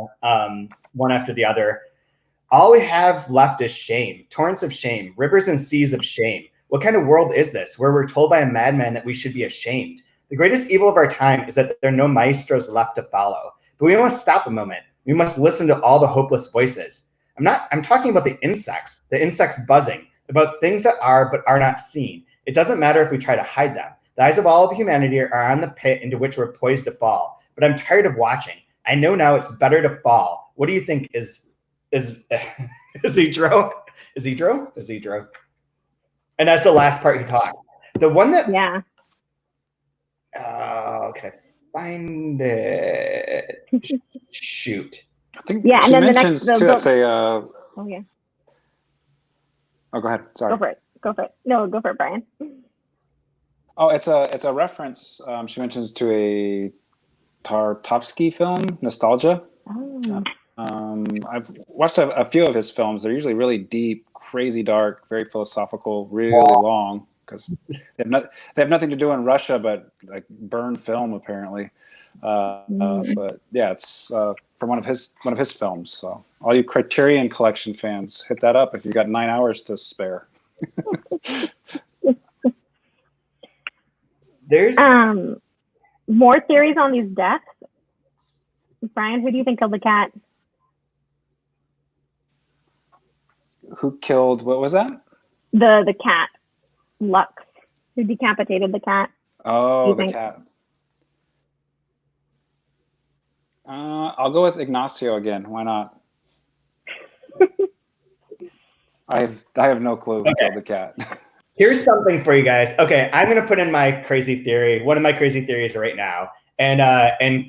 one after the other. All we have left is shame, torrents of shame, rivers and seas of shame. What kind of world is this, where we're told by a madman that we should be ashamed? The greatest evil of our time is that there are no maestros left to follow. But we must stop a moment. We must listen to all the hopeless voices. I'm talking about the insects buzzing, about things that are but are not seen. It doesn't matter if we try to hide them. The eyes of all of humanity are on the pit into which we're poised to fall. But I'm tired of watching. I know now it's better to fall. What do you think is Isidro? And that's the last part he talked. The one that okay, find it. Shoot. I think and she then mentions the next, too. That's a. Oh yeah. Oh, go ahead. Sorry. Go for it. No, go for it, Brian. Oh, it's a reference. She mentions to a Tarkovsky film, Nostalgia. Oh. I've watched a few of his films. They're usually really deep, crazy dark, very philosophical, really long, because they have nothing to do in Russia but like burn film apparently. But yeah, it's from one of his films. So all you Criterion Collection fans, hit that up if you've got 9 hours to spare. There's more theories on these deaths. Brian, who do you think killed the cat? Who killed? What was that? The cat, Lux, who decapitated the cat. Oh, the cat. I'll go with Ignacio again. Why not? I have no clue who killed the cat. Here's something for you guys. Okay, I'm going to put in my crazy theory, one of my crazy theories right now. And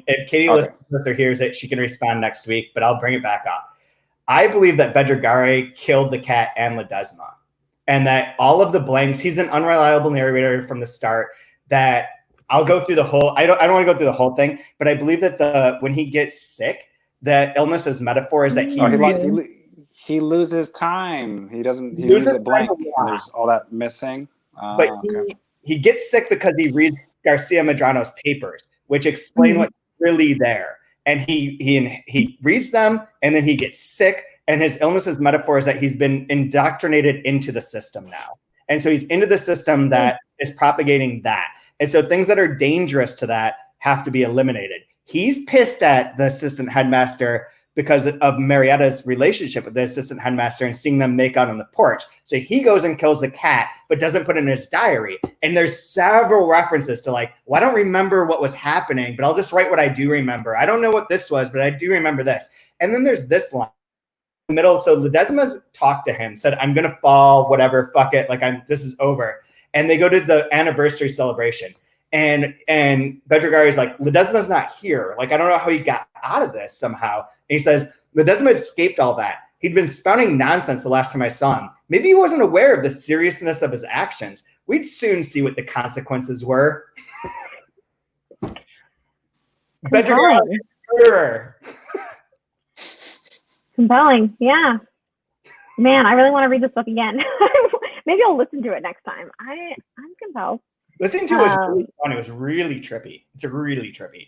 if Katie listens to this or hears it, she can respond next week, but I'll bring it back up. I believe that Bedregare killed the cat and Ledesma, and that all of the blanks, he's an unreliable narrator from the start. That I'll go through the whole, I don't want to go through the whole thing, but I believe that when he gets sick, the illness as metaphor is that he loses time. He leaves it blank. And there's all that missing. But he gets sick because he reads Garcia Medrano's papers, which explain what's really there. And he reads them, and then he gets sick, and his illness as metaphor is that he's been indoctrinated into the system now. And so he's into the system that is propagating that. And so things that are dangerous to that have to be eliminated. He's pissed at the assistant headmaster because of Marietta's relationship with the assistant headmaster and seeing them make out on the porch. So he goes and kills the cat, but doesn't put it in his diary. And there's several references to like, well, I don't remember what was happening, but I'll just write what I do remember. I don't know what this was, but I do remember this. And then there's this line in the middle. So Ledesma's talked to him, said, I'm going to fall, whatever, fuck it. Like this is over. And they go to the anniversary celebration. And Bedregare is like, Ledesma's not here. Like, I don't know how he got out of this somehow. And he says, Ledesma escaped all that. He'd been spouting nonsense the last time I saw him. Maybe he wasn't aware of the seriousness of his actions. We'd soon see what the consequences were. Bedregare, murderer. Compelling, yeah. Man, I really want to read this book again. Maybe I'll listen to it next time. I'm compelled. Listening to it was really fun. It was really trippy. It's really trippy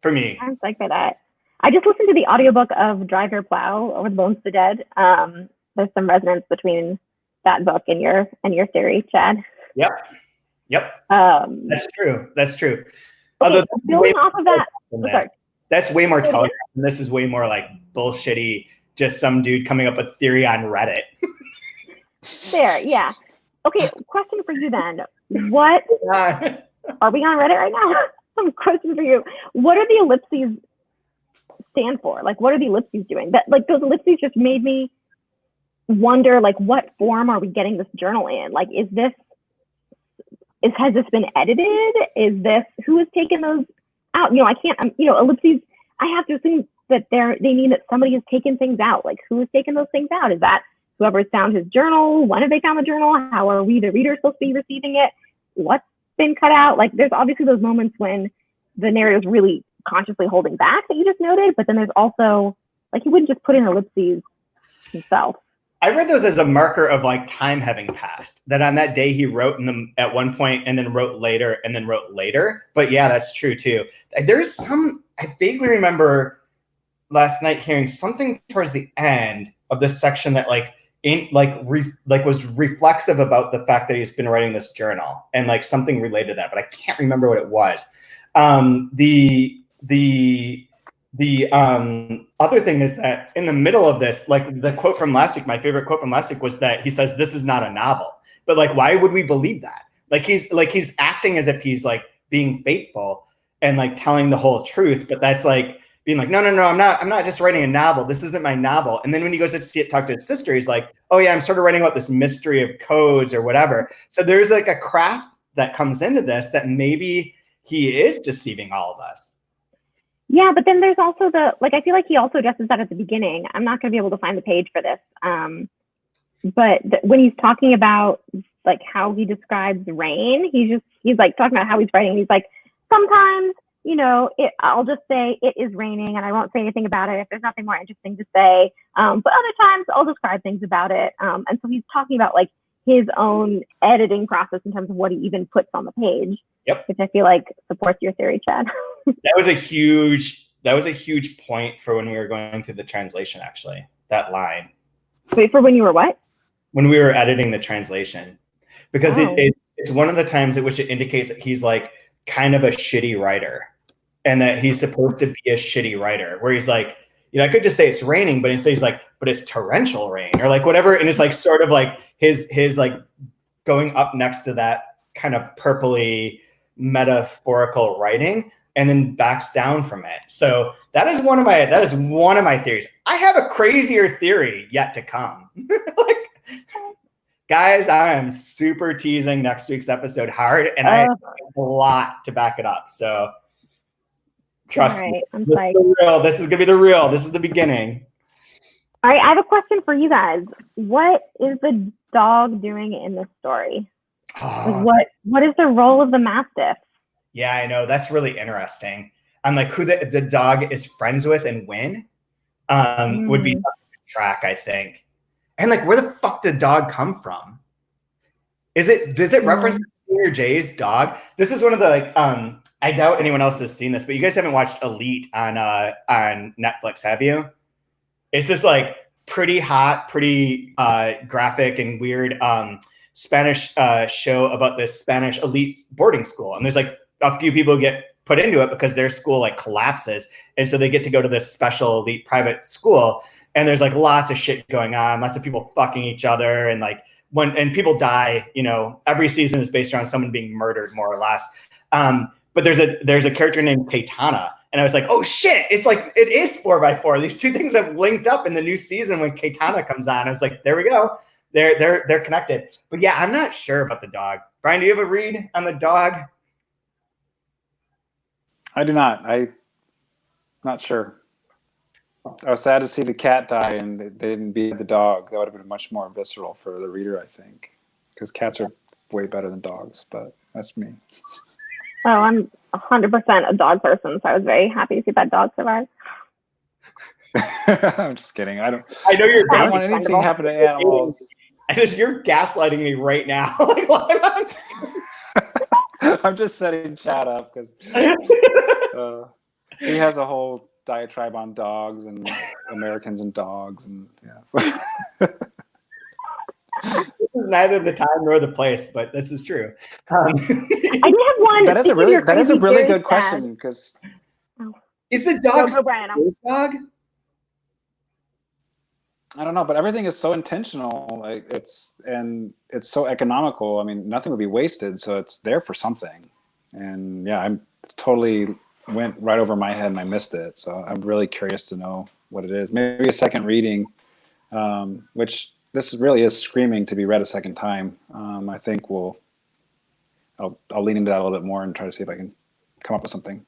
for me. I'm psyched for that. I just listened to the audiobook of Drive Your Plow or The Bones of the Dead. There's some resonance between that book and your theory, Chad. Yep. That's true. Okay, building off of that. That's way more telegraphed, and this is way more like bullshitty, just some dude coming up with theory on Reddit. There, yeah. Okay, question for you then. What are we on Reddit right now? Question for you. What are the ellipses stand for? Like, what are the ellipses doing? That, like, those ellipses just made me wonder, like, what form are we getting this journal in? Like, has this been edited? Who has taken those out? I can't, ellipses, I have to assume that they mean that somebody has taken things out. Like, who has taken those things out? Is that whoever's found his journal? When have they found the journal? How are we, the readers, supposed to be receiving it? what's been cut out. Like there's obviously those moments when the narrative is really consciously holding back that you just noted, but then there's also like he wouldn't just put in ellipses himself. I read those as a marker of like time having passed, that on that day he wrote in them at one point and then wrote later and then wrote later. But yeah, that's true too. There's some, I vaguely remember last night hearing something towards the end of this section that was reflexive about the fact that he's been writing this journal and like something related to that, but I can't remember what it was. The other thing is that in the middle of this, like the quote from last week, my favorite quote from last week was that he says, "This is not a novel." But like, why would we believe that? Like he's acting as if he's like being faithful and like telling the whole truth. But that's like being like, no, I'm not just writing a novel. This isn't my novel. And then when he goes to talk to his sister, he's like, oh yeah, I'm sort of writing about this mystery of codes or whatever. So there's like a craft that comes into this that maybe he is deceiving all of us. Yeah, but then there's also I feel like he also addresses that at the beginning. I'm not going to be able to find the page for this. But when he's talking about like how he describes rain, he's like talking about how he's writing. He's like, sometimes, you know, I'll just say it is raining and I won't say anything about it if there's nothing more interesting to say. But other times I'll describe things about it. And so he's talking about like his own editing process in terms of what he even puts on the page. Yep. Which I feel like supports your theory, Chad. That was a huge point for when we were going through the translation, actually, that line. Wait, for when you were what? When we were editing the translation. Because it's one of the times at which it indicates that he's like kind of a shitty writer and that he's supposed to be a shitty writer, where he's like, you know, I could just say it's raining, but instead he's like, but it's torrential rain or like whatever. And it's like sort of like his like going up next to that kind of purpley metaphorical writing and then backs down from it. So that is one of my theories. I have a crazier theory yet to come. Like, guys, I am super teasing next week's episode hard, and I have a lot to back it up. So trust me. I'm psyched. This is gonna be the real. This is the beginning. All right, I have a question for you guys. What is the dog doing in this story? What is the role of the Mastiff? Yeah, I know. That's really interesting. And like who the dog is friends with and when would be track, I think. And like, where the fuck did dog come from? Does it reference Senior Jay's dog? This is one of the like, I doubt anyone else has seen this, but you guys haven't watched Elite on Netflix, have you? It's this like pretty hot, pretty graphic and weird Spanish show about this Spanish elite boarding school. And there's like a few people get put into it because their school like collapses. And so they get to go to this special elite private school. And there's like lots of shit going on, lots of people fucking each other. And like and people die, you know, every season is based around someone being murdered more or less. But there's a character named Caetana. And I was like, oh shit, it's like, it is 4x4. These two things have linked up in the new season when Caetana comes on. I was like, there we go. They're connected. But yeah, I'm not sure about the dog. Brian, do you have a read on the dog? I do not. I'm not sure. I was sad to see the cat die and they didn't beat the dog. That would have been much more visceral for the reader, I think. Because cats are way better than dogs, but that's me. Oh, I'm 100% a dog person, so I was very happy to see that dog survive. I'm just kidding. I don't want anything to happen to animals. You're gaslighting me right now. I'm just setting Chad up because he has a whole diatribe on dogs and Americans and dogs, and yeah. So. This is neither the time nor the place, but this is true. I do have one. That is a really good question because is the dog Brian, dog? I don't know, but everything is so intentional. Like it's so economical. I mean, nothing would be wasted, so it's there for something. And yeah, I'm totally went right over my head and I missed it. So I'm really curious to know what it is. Maybe a second reading, which this really is screaming to be read a second time. I think I'll lean into that a little bit more and try to see if I can come up with something.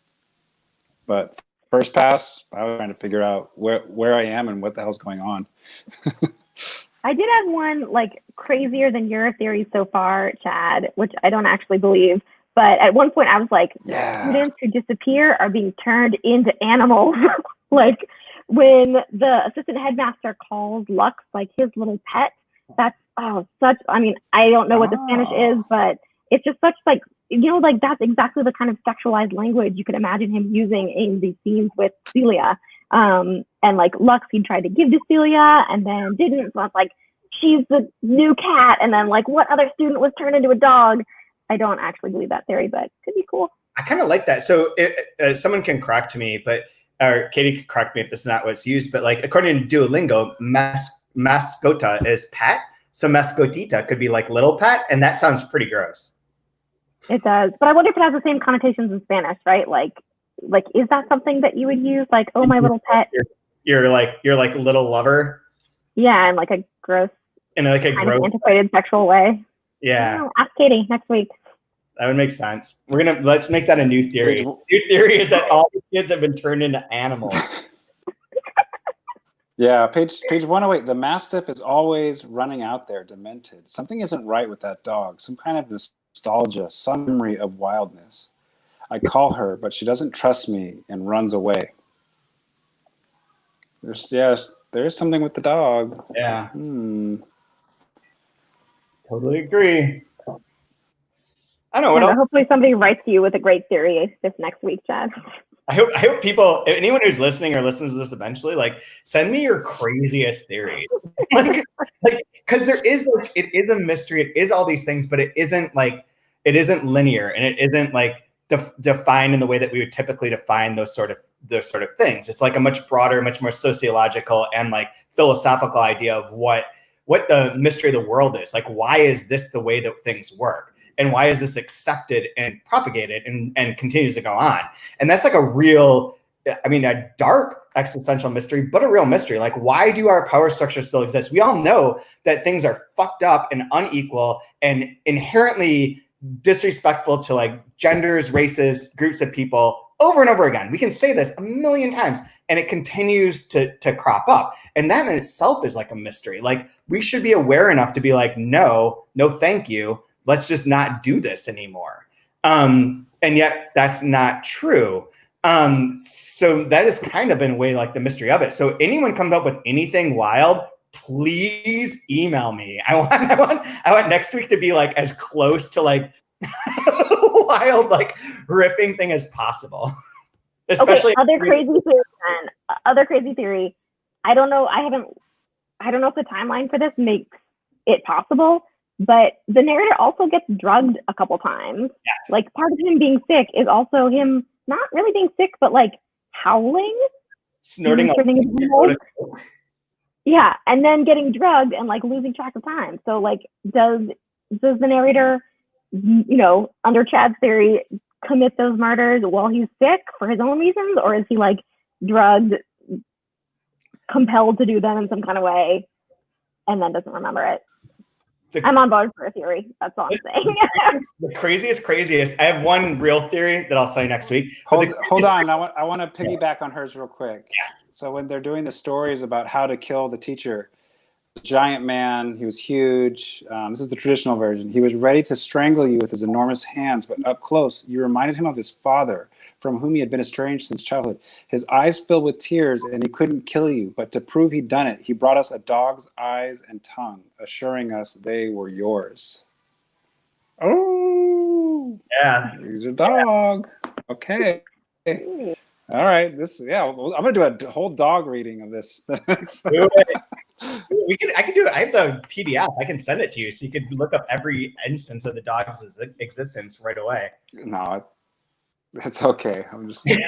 But first pass, I was trying to figure out where I am and what the hell's going on. I did have one like crazier than your theory so far, Chad, which I don't actually believe. But at one point I was like, students who disappear are being turned into animals. Like when the assistant headmaster calls Lux like his little pet, that's I mean, I don't know what the Spanish is, but it's just such like, like that's exactly the kind of sexualized language you could imagine him using in these scenes with Celia. And like Lux, he tried to give to Celia and then didn't. So it's like, she's the new cat. And then like, what other student was turned into a dog? I don't actually believe that theory, but it could be cool. I kind of like that. So someone can correct me, or Katie could correct me if this is not what's used, but like according to Duolingo, mascota is pet. So mascotita could be like little pet. And that sounds pretty gross. It does. But I wonder if it has the same connotations in Spanish, right? Like, is that something that you would use? Like, oh, my little pet. You're like little lover. Yeah, in like a gross, antiquated sexual way. Yeah. Ask Katie next week. That would make sense. Let's make that a new theory. New theory is that all the kids have been turned into animals. Yeah, page 108. The Mastiff is always running out there, demented. Something isn't right with that dog. Some kind of nostalgia, some memory of wildness. I call her, but she doesn't trust me and runs away. There's something with the dog. Yeah. Totally agree. I don't know what else. Hopefully somebody writes to you with a great theory this next week, Chad. I hope people, anyone who's listening or listens to this eventually, like send me your craziest theory. like, because it is a mystery. It is all these things, but it isn't linear, and it isn't like defined in the way that we would typically define those sort of things. It's like a much broader, much more sociological and like philosophical idea of what the mystery of the world is. Like, why is this the way that things work? And why is this accepted and propagated and continues to go on? And that's like a dark existential mystery, but a real mystery. Like, why do our power structures still exist? We all know that things are fucked up and unequal and inherently disrespectful to like genders, races, groups of people over and over again. We can say this a million times and it continues to crop up. And that in itself is like a mystery. Like, we should be aware enough to be like, no, thank you. Let's just not do this anymore. And yet that's not true. So that is kind of in a way like the mystery of it. So anyone comes up with anything wild, please email me. I want next week to be like as close to like wild, like ripping thing as possible. Especially other crazy theory. I don't know. I don't know if the timeline for this makes it possible. But the narrator also gets drugged a couple times. Yes. Like, part of him being sick is also him not really being sick, but like howling, snorting. Yeah, and then getting drugged and like losing track of time. So like, does the narrator, under Chad's theory, commit those murders while he's sick for his own reasons, or is he like drugged, compelled to do them in some kind of way, and then doesn't remember it? I'm on board for a theory. That's all I'm saying. The craziest. I have one real theory that I'll say next week. Hold on. I want to piggyback on hers real quick. Yes. So when they're doing the stories about how to kill the teacher, the giant man, he was huge. This is the traditional version. He was ready to strangle you with his enormous hands, but up close, you reminded him of his father, from whom he had been estranged since childhood. His eyes filled with tears, and he couldn't kill you. But to prove he'd done it, he brought us a dog's eyes and tongue, assuring us they were yours. Oh, yeah. He's a dog. Okay. All right. I'm gonna do a whole dog reading of this. I can do it. I have the PDF. I can send it to you, so you could look up every instance of the dog's existence right away. No. It's okay. I'm just okay.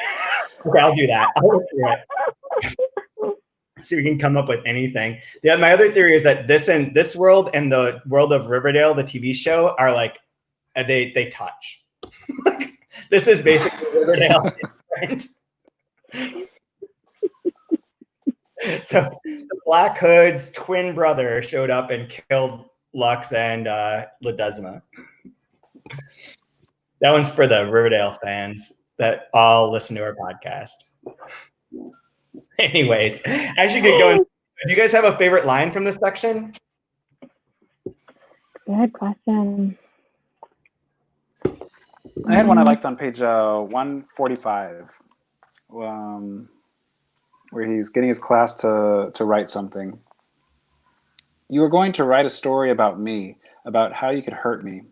I'll do that. I'll look through it. See if we can come up with anything. Yeah, my other theory is that this world and the world of Riverdale, the TV show, are like they touch. This is basically Riverdale, right? So the Black Hood's twin brother showed up and killed Lux and Ledesma. That one's for the Riverdale fans that all listen to our podcast. Anyways, as you get going, Do you guys have a favorite line from this section? Good question. I had one I liked on page 145, where he's getting his class to write something. You are going to write a story about me, about how you could hurt me.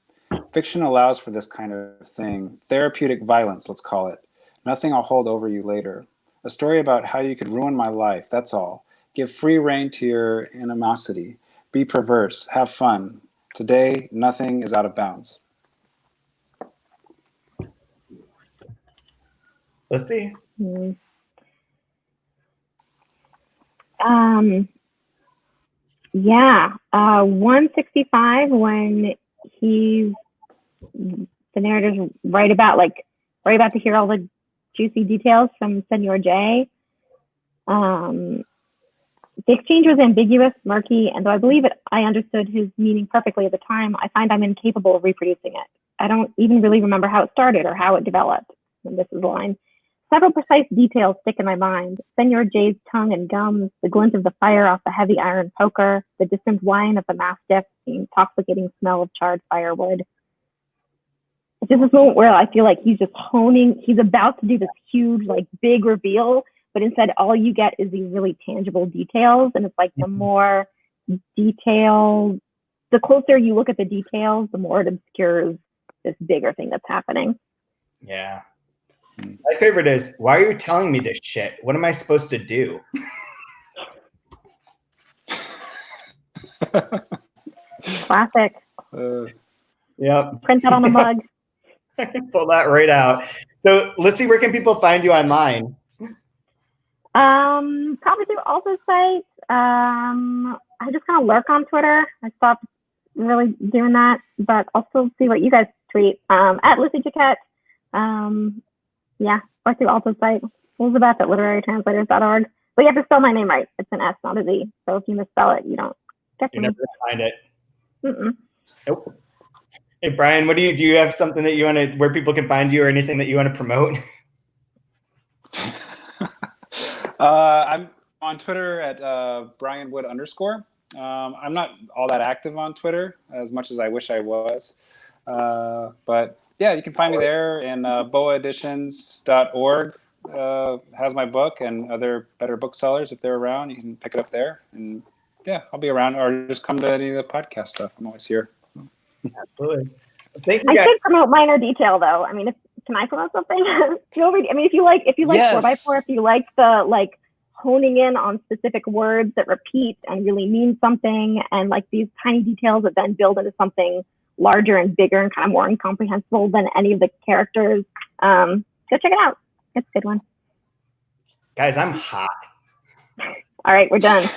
Fiction allows for this kind of thing. Therapeutic violence, let's call it. Nothing I'll hold over you later. A story about how you could ruin my life, that's all. Give free rein to your animosity. Be perverse. Have fun. Today, nothing is out of bounds. Let's see. Yeah, 165 when the narrator's right about to hear all the juicy details from Senor J. The exchange was ambiguous, murky, and though I believe I understood his meaning perfectly at the time, I find I'm incapable of reproducing it. I don't even really remember how it started or how it developed. And this is the line. Several precise details stick in my mind. Senor J's tongue and gums, the glint of the fire off the heavy iron poker, the distant whine of the mastiff, the intoxicating smell of charred firewood. It's just this moment where I feel like he's just he's about to do this huge, big reveal, but instead all you get is these really tangible details. And it's like the more detailed, the closer you look at the details, the more it obscures this bigger thing that's happening. Yeah. My favorite is, why are you telling me this shit? What am I supposed to do? Classic. Yep. Print that on a mug. I can pull that right out. So, Lissie, where can people find you online? Probably through ALTA's site. I just kind of lurk on Twitter. I stopped really doing that, but I'll still see what you guys tweet. At Lissie Jaquette. Yeah, or through ALTA's site, Elizabeth at literarytranslators.org. But you have to spell my name right. It's an S, not a Z. So if you misspell it, you don't get to me. You're never gonna find it. Mm-mm. Nope. Hey, Brian, do you have something that you want to, where people can find you or anything that you want to promote? I'm on Twitter at BrianWood_. I'm not all that active on Twitter as much as I wish I was. But yeah, you can find me there, and boaeditions.org has my book, and other better booksellers, if they're around, you can pick it up there. And yeah, I'll be around, or just come to any of the podcast stuff. I'm always here. Absolutely. Thank you, I guys. should promote minor detail though. I mean, can I promote something? If you like Yes. 4x4, if you like the honing in on specific words that repeat and really mean something, and these tiny details that then build into something larger and bigger and kind of more incomprehensible than any of the characters, go check it out. It's a good one. Guys, I'm hot. All right, we're done.